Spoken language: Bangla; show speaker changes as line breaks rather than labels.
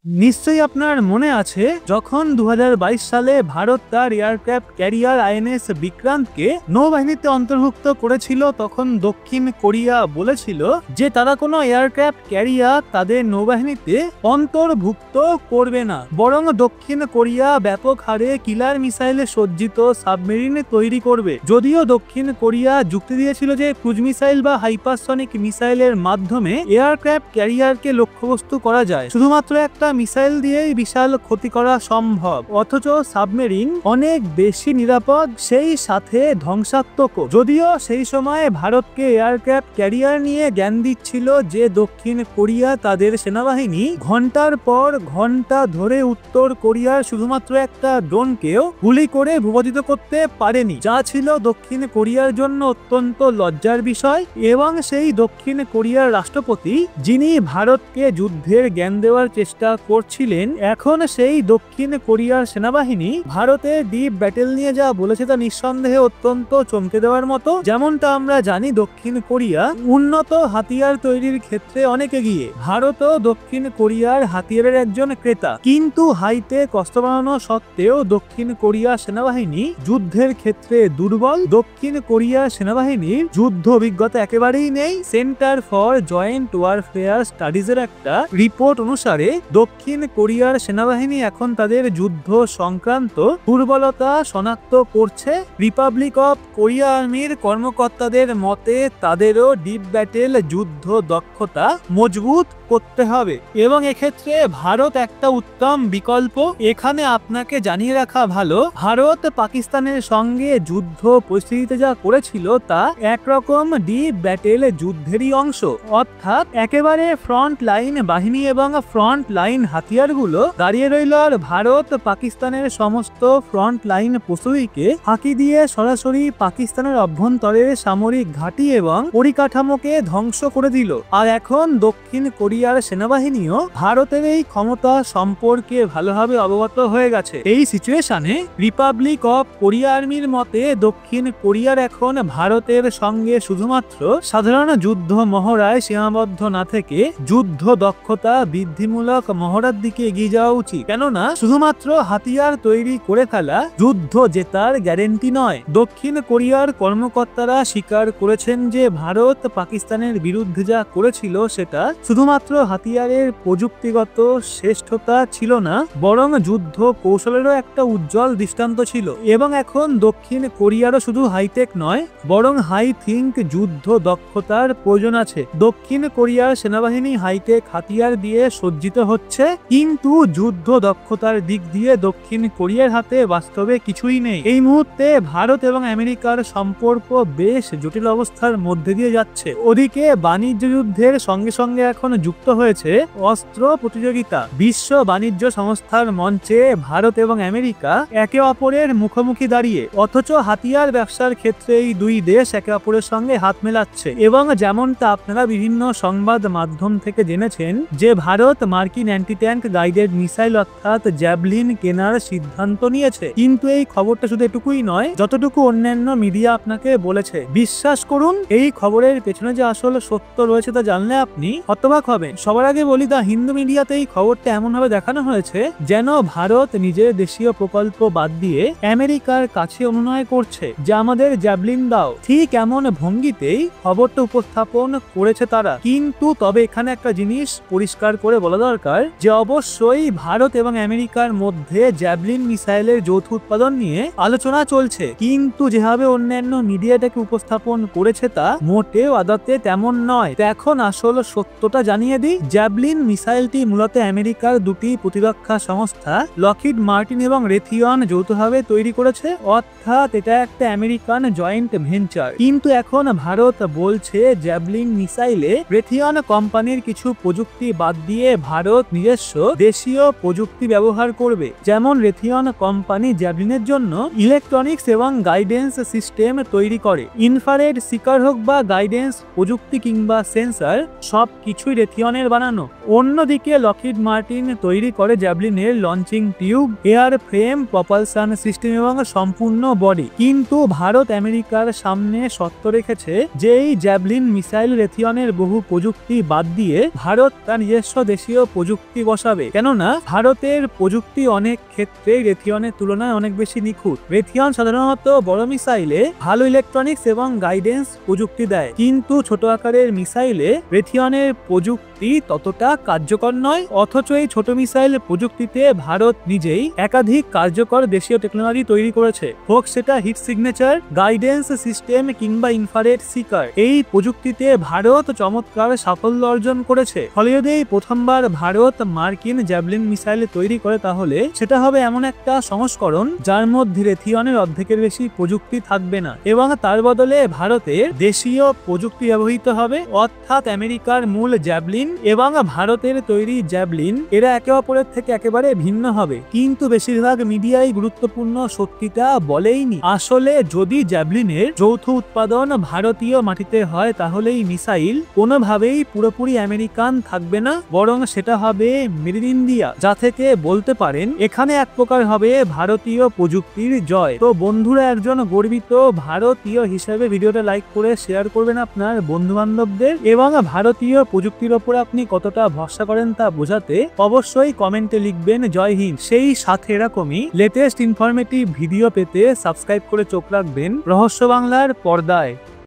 নিশ্চয়ই আপনার মনে আছে যখন 2022 সালে ভারত তার এয়ারক্রাফট ক্যারিয়ার আইএনএস বিক্রান্তকে নৌবাহিনীতে অন্তর্ভুক্ত করেছিল, তখন দক্ষিণ কোরিয়া বলেছিল যে তারা কোনো এয়ারক্রাফট ক্যারিয়ার তাদের নৌবাহিনীতে অন্তর্ভুক্ত করবে না, বরং দক্ষিণ কোরিয়া ব্যাপক হারে কিলার মিসাইলে সজ্জিত সাবমেরিন তৈরি করবে। যদিও দক্ষিণ কোরিয়া যুক্তি দিয়েছিল যে ক্রুজ মিসাইল বা হাইপারসনিক মিসাইলের মাধ্যমে এয়ারক্রাফট ক্যারিয়ারকে লক্ষ্যবস্তু করা যায়, শুধুমাত্র একটা মিসাইল দিয়েই বিশাল ক্ষতি করা সম্ভব। অথচ সাবমেরিন অনেক বেশি নিরাপদ, সেই সাথে ধ্বংসাত্মক। যদিও সেই সময় ভারতকে এয়ারক্রাফট ক্যারিয়ার নিয়ে জ্ঞান দিচ্ছিল যে দক্ষিণ কোরিয়া তাদের সেনাবাহিনী ঘন্টার পর ঘন্টা ধরে উত্তর কোরিয়ার শুধুমাত্র একটা ড্রোনকেও গুলি করে ভূপাতিত করতে পারেনি, যা ছিল দক্ষিণ কোরিয়ার জন্য অত্যন্ত লজ্জার বিষয়। এবং সেই দক্ষিণ কোরিয়ার রাষ্ট্রপতি, যিনি ভারতকে যুদ্ধের জ্ঞান দেওয়ার চেষ্টা করছিলেন, এখন সেই দক্ষিণ কোরিয়ার সেনাবাহিনী ভারতের ডিপ ব্যাটেল নিয়ে যা বলেছে তা নিঃসন্দেহে অত্যন্ত চমকে দেওয়ার মতো। যেমনটা আমরা জানি, দক্ষিণ কোরিয়া উন্নত হাতিয়ার তৈরির ক্ষেত্রে অনেক এগিয়ে। ভারতও দক্ষিণ কোরিয়ার হাতিয়ারের একজন ক্রেতা, কিন্তু হাইটেক অস্ত্র বানানো সত্ত্বেও দক্ষিণ কোরিয়া সেনাবাহিনী যুদ্ধের ক্ষেত্রে দুর্বল। দক্ষিণ কোরিয়ার সেনাবাহিনীর যুদ্ধ অভিজ্ঞতা একেবারেই নেই। সেন্টার ফর জয়েন্ট ওয়ারফেয়ার স্টাডিজের একটা রিপোর্ট অনুসারে দক্ষিণ কোরিয়ার সেনাবাহিনী এখন তাদের যুদ্ধ সংক্রান্ত দুর্বলতা শনাক্ত করছে। রিপাবলিক অফ কোরিয়া আর্মির কর্মকর্তাদের মতে তাদেরও ডিপ ব্যাটেল যুদ্ধ দক্ষতা মজবুত করতে হবে, এবং এক্ষেত্রে ভারত একটা উত্তম বিকল্প। এখানে আপনাকে জানিয়ে রাখা ভালো, ভারত পাকিস্তানের সঙ্গে যুদ্ধ পরিস্থিতিতে যা করেছিল তা একরকম ডিপ ব্যাটেল যুদ্ধেরই অংশ, অর্থাৎ একেবারে ফ্রন্ট লাইন বাহিনী এবং ফ্রন্ট লাইন হাতিয়ারগুলো দাঁড়িয়ে রইল, আর ভারত পাকিস্তানের সমস্ত ফ্রন্ট লাইন প্রস্তুতিকে ফাঁকি দিয়ে সরাসরি পাকিস্তানের অভ্যন্তরের সামরিক ঘাঁটি এবং পরিকাঠামোকে ধ্বংস করে দিল। আর এখন দক্ষিণ কোরিয়ার সেনাবাহিনীও ভারতের এই ক্ষমতা সম্পর্কে ভালোভাবে অবগত হয়ে গেছে। এই সিচুয়েশনে রিপাবলিক অফ কোরিয়া আর্মির মতে দক্ষিণ কোরিয়ার এখন ভারতের সঙ্গে শুধুমাত্র সাধারণ যুদ্ধ মহড়ায় সীমাবদ্ধ না থেকে যুদ্ধ দক্ষতা বৃদ্ধিমূলক মহড়ার দিকে এগিয়ে যাওয়া উচিত, কেননা শুধুমাত্র হাতিয়ার তৈরি করে ফেলা যুদ্ধ জেতার গ্যারেন্টি নয়। দক্ষিণ কোরিয়ার কর্মকর্তারা স্বীকার করেছেন যে ভারত পাকিস্তানের বিরুদ্ধে যা করেছিল সেটা শুধুমাত্র হাতিয়ারের প্রযুক্তিগত শ্রেষ্ঠতা ছিল না, বরং যুদ্ধ কৌশলেরও একটা উজ্জ্বল দৃষ্টান্ত ছিল। এবং এখন দক্ষিণ কোরিয়ারও শুধু হাইটেক নয়, বরং হাই থিঙ্ক যুদ্ধ দক্ষতার প্রয়োজন আছে। দক্ষিণ কোরিয়ার সেনাবাহিনী হাইটেক হাতিয়ার দিয়ে সজ্জিত হচ্ছে, কিন্তু যুদ্ধ দক্ষতার দিক দিয়ে দক্ষিণ কোরিয়ার হাতে বাস্তবে কিছুই নেই। এই মুহূর্তে ভারত এবং আমেরিকার সম্পর্ক বেশ জটিল অবস্থার মধ্যে দিয়ে যাচ্ছে। ওদিকে বাণিজ্য যুদ্ধের সঙ্গে সঙ্গে এখন যুক্ত হয়েছে অস্ত্র প্রতিযোগিতা। বিশ্ব বাণিজ্য সংস্থার মঞ্চে ভারত এবং আমেরিকা একে অপরের মুখোমুখি দাঁড়িয়ে, অথচ হাতিয়ার ব্যবসার ক্ষেত্রে এই দুই দেশ একে অপরের সঙ্গে হাত মেলাচ্ছে। এবং যেমনটা আপনারা বিভিন্ন সংবাদ মাধ্যম থেকে জেনেছেন যে ভারত মার্কিন অ্যান্টি ট্যাঙ্ক গাইডেড মিসাইল অর্থাৎ জ্যাভলিন কেনার সিদ্ধান্ত নিয়েছে। কিন্তু এই খবরটা শুধু এটুকুই নয়, যতটুকু অন্যান্য মিডিয়া আপনাকে বলেছে। বিশ্বাস করুন, এই খবরের পেছনে যে আসল সত্য রয়েছে তা জানলে আপনি হতবাক হবেন। সবার আগে বলি, দা হিন্দু মিডিয়াতে এই খবরটা এমন ভাবে দেখানো হয়েছে যেন ভারত নিজের দেশীয় প্রকল্প বাদ দিয়ে আমেরিকার কাছে অনুনয় করছে যে আমাদের জ্যাভলিন দাও। ঠিক এমন ভঙ্গিতেই খবরটা উপস্থাপন করেছে তারা। কিন্তু তবে এখানে একটা জিনিস পরিষ্কার করে বলা দরকার যে অবশ্যই ভারত এবং আমেরিকার মধ্যে জ্যাভলিন মিসাইলের যৌথ উৎপাদন নিয়ে আলোচনা চলছে, কিন্তু যেভাবে অন্যান্য মিডিয়াটাকে উপস্থাপন করেছে তা মোটেও আদতে তেমন নয়। তো এখন আসল সত্যটা জানিয়ে দিই। জ্যাভলিন মিসাইলটি মূলত আমেরিকার দুটি প্রতিরক্ষা সংস্থা লকহিড মার্টিন এবং রেথিয়ন যৌথভাবে তৈরি করেছে, অর্থাৎ এটা একটা আমেরিকান জয়েন্ট ভেঞ্চার। কিন্তু এখন ভারত বলছে জ্যাভলিন মিসাইলে রেথিয়ন কোম্পানির কিছু প্রযুক্তি বাদ দিয়ে ভারত নিজস্ব দেশীয় প্রযুক্তি ব্যবহার করবে। যেমন রেথিয়ন কোম্পানি জ্যাভলিনের জন্য ইলেকট্রনিক্স এবং গাইডেন্স সিস্টেম তৈরি করে। ইনফ্রারেড শিকার হোক বা গাইডেন্স প্রযুক্তি কিংবা সেন্সর, সব কিছুই রেথিয়ন রেথিয়নের বানানো। অন্যদিকে লকহিড মার্টিন তৈরি করে জ্যাভলিনের launching tube, air frame, propulsion system এবং সম্পূর্ণ বডি। কিন্তু ভারত আমেরিকার সামনে শর্ত রেখেছে যে এই জ্যাভলিন মিসাইল রেথিয়নের বহু প্রযুক্তি বাদ দিয়ে ভারত তার নিজস্ব দেশীয় প্রযুক্তি বসাবে, কেননা ভারতের প্রযুক্তি অনেক ক্ষেত্রে রেথিয়নের তুলনায় অনেক বেশি নিখুঁত। রেথিয়ন সাধারণত বড় মিসাইলে ভালো ইলেকট্রনিক্স এবং গাইডেন্স প্রযুক্তি দেয়, কিন্তু ছোট আকারের মিসাইলে রেথিয়নের প্রযুক্তি ততটা কার্যকর নয়। অথচ এই ছোট মিসাইল প্রযুক্তিতে ভারত নিজেই একাধিক কার্যকর দেশীয় টেকনোলজি তৈরি করেছে, হোক সেটা হিট সিগনেচার, গাইডেন্স সিস্টেম কিংবা ইনফ্রারেড সিকার। এই প্রযুক্তিতে ভারত চমৎকার সাফল্য অর্জন করেছে। ফলে যদি প্রথমবার ভারত মার্কিন জ্যাভলিন মিসাইল তৈরি করে তাহলে সেটা হবে এমন একটা সংস্করণ যার মধ্যে রেথিয়নের অর্ধেকের বেশি প্রযুক্তি থাকবে না, এবং তার বদলে ভারতের দেশীয় প্রযুক্তি ব্যবহৃত হবে। অর্থাৎ আমেরিকার মূল জ্যাভলিন এবং ভারতের তৈরি জ্যাভলিন এরা একে অপরের থেকে একেবারে ভিন্ন হবে। কিন্তু বেশিরভাগ মিডিয়ায় গুরুত্বপূর্ণ সত্যিটা বলেইনি। আসলে যদি জ্যাভলিনের যৌথ উৎপাদন ভারতীয় মাটিতে হয় তাহলে এই মিসাইল কোনোভাবেই পুরোপুরি আমেরিকান থাকবে না, বরং সেটা হবে মেড ইন ইন্ডিয়া, যা থেকে বলতে পারেন এখানে এক প্রকার হবে ভারতীয় প্রযুক্তির জয়। তো বন্ধুরা, একজন গর্বিত ভারতীয় হিসেবে ভিডিওটা লাইক করে শেয়ার করবেন আপনার বন্ধু বান্ধবদের, এবং ভারতীয় প্রযুক্তির ওপর আপনি কতটা ভরসা করেন তা বোঝাতে অবশ্যই কমেন্টে লিখবেন জয় হিন্দ। সেই সাথে এরকমই লেটেস্ট ইনফরমেটিভ ভিডিও পেতে সাবস্ক্রাইব করে চোখ রাখবেন রহস্য বাংলার পর্দায়।